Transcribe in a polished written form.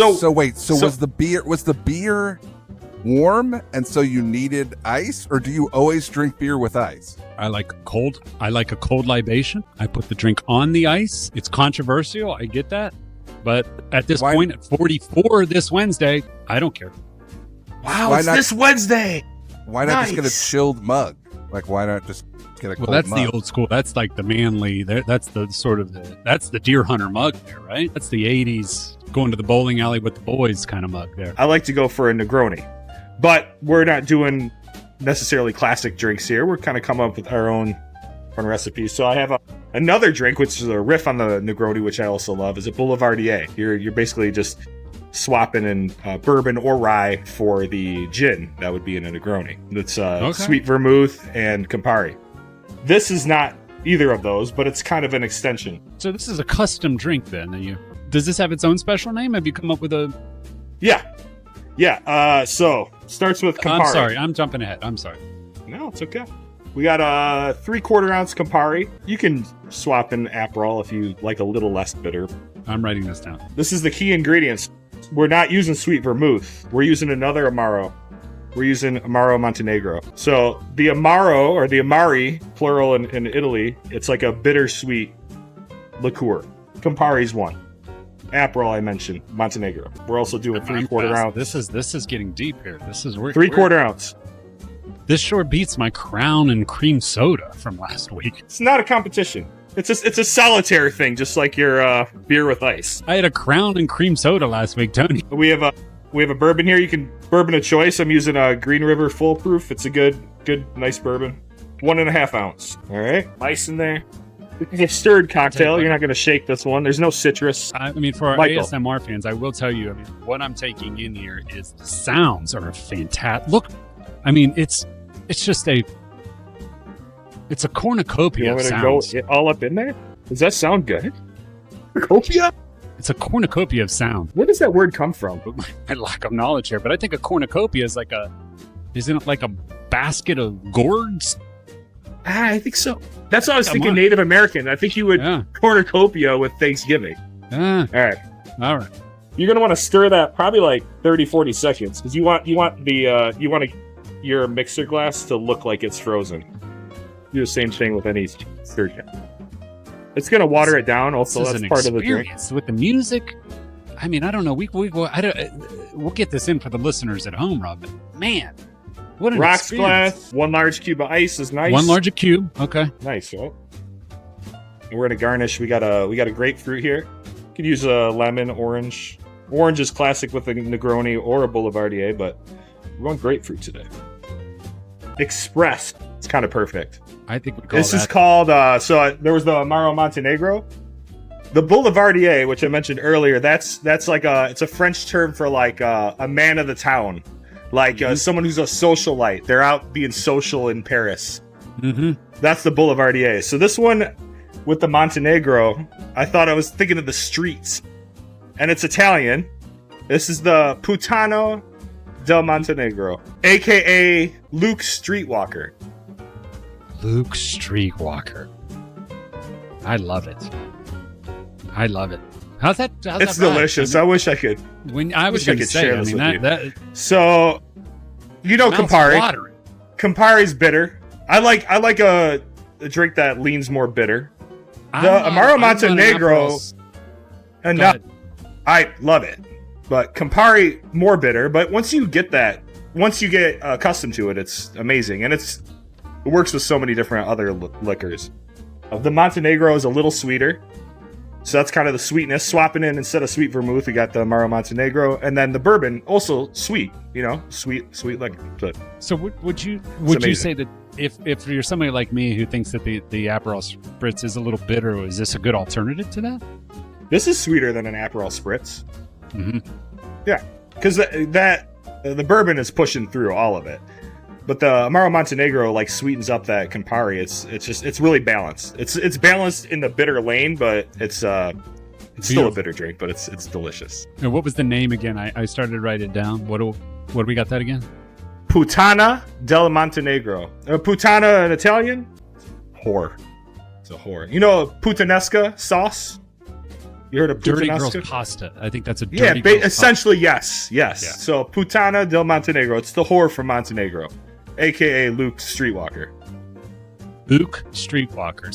So wait, was the beer warm and so you needed ice, or do you always drink beer with ice? I like a cold libation. I put the drink on the ice. It's controversial, I get that. But at this point, at 44 this Wednesday, I don't care. Wow, this Wednesday. Why not just get a chilled mug? Like, why not just get a cold mug? Well, that's the old school. That's like the manly. That's the deer hunter mug there, right? That's the 80s going to the bowling alley with the boys kind of mug there. I like to go for a Negroni. But we're not doing necessarily classic drinks here. We're kind of coming up with our own recipes. So I have another drink, which is a riff on the Negroni, which I also love, is a Boulevardier. You're basically just swapping in bourbon or rye for the gin that would be in a Negroni. It's sweet vermouth and Campari. This is not either of those, but it's kind of an extension. So this is a custom drink then. Does this have its own special name? Have you come up with a... Yeah. So starts with Campari. I'm sorry. I'm jumping ahead. I'm sorry. No, it's okay. We got a 3/4 ounce Campari. You can swap in Aperol if you like a little less bitter. I'm writing this down. This is the key ingredients. We're not using sweet vermouth. We're using another Amaro. We're using Amaro Montenegro. So the Amaro, or the Amari, plural in Italy, it's like a bittersweet liqueur. Campari's one. Aperol, I mentioned, Montenegro. We're also doing 3/4 ounce. This is getting deep here. This is weird. 3/4 ounce. This sure beats my Crown and Cream Soda from last week. It's not a competition. It's a solitaire thing, just like your beer with ice. I had a Crown and Cream Soda last week, Tony. We have a bourbon here. You can bourbon of choice. I'm using a Green River Full Proof. It's a good, nice bourbon. 1.5 ounce. All right, ice in there. It's a stirred cocktail. You're not going to shake this one. There's no citrus. I mean, for our ASMR fans, I will tell you, what I'm taking in here is the sounds are fantastic. Look, it's just it's a cornucopia of sounds. You want me to go all up in there? Does that sound good? Cornucopia? It's a cornucopia of sound. Where does that word come from? My lack of knowledge here, but I think a cornucopia is isn't it like a basket of gourds? I think so. That's what I was thinking. Native American. I think you would cornucopia with Thanksgiving. All right. You're gonna want to stir that probably like 30-40 seconds because you want your mixer glass to look like it's frozen. Do the same thing with any stir. It's gonna water it down. Also, that's part of the drink. With the music, I don't know. We'll get this in for the listeners at home, Rob. But man. What an rocks experience. glass, 1 large cube of ice is nice. 1 large cube, okay. Nice, right? And we're gonna garnish. We got a grapefruit here. You could use a lemon, orange. Orange is classic with a Negroni or a Boulevardier, but we want grapefruit today. Express. It's kind of perfect. I think we this is called. There was the Amaro Montenegro, the Boulevardier, which I mentioned earlier. That's like it's a French term for like a man of the town. Like someone who's a socialite. They're out being social in Paris. Mm-hmm. That's the Boulevardier. So this one with the Montenegro, I thought I was thinking of the streets. And it's Italian. This is the Puttana del Montenegro, a.k.a. Luke Streetwalker. Luke Streetwalker. I love it. How's that? It's delicious. I wish I could. I was going to say, so, Campari. Campari's bitter. I like a drink that leans more bitter. The Amaro Montenegro, I love it. But Campari more bitter. But once you get accustomed to it, it's amazing, and it works with so many different other liquors. The Montenegro is a little sweeter. So that's kind of the sweetness. Swapping in instead of sweet vermouth, we got the Amaro Montenegro, and then the bourbon also sweet. Sweet liquor. So would you say that if you're somebody like me who thinks that the Aperol Spritz is a little bitter, is this a good alternative to that? This is sweeter than an Aperol Spritz. Mm-hmm. Yeah, because the bourbon is pushing through all of it. But the Amaro Montenegro sweetens up that Campari. It's really balanced. It's balanced in the bitter lane, but it's still a bitter drink, but it's delicious. And what was the name again? I started to write it down. What do we got that again? Puttana del Montenegro. Puttana in Italian? Whore. It's a whore. Puttanesca sauce? You heard of Dirty puttanesca? girls pasta. I think that's a dirty girls essentially, yes. Yeah. So, Puttana del Montenegro. It's the whore from Montenegro, a.k.a. Luke Streetwalker. Luke Streetwalker.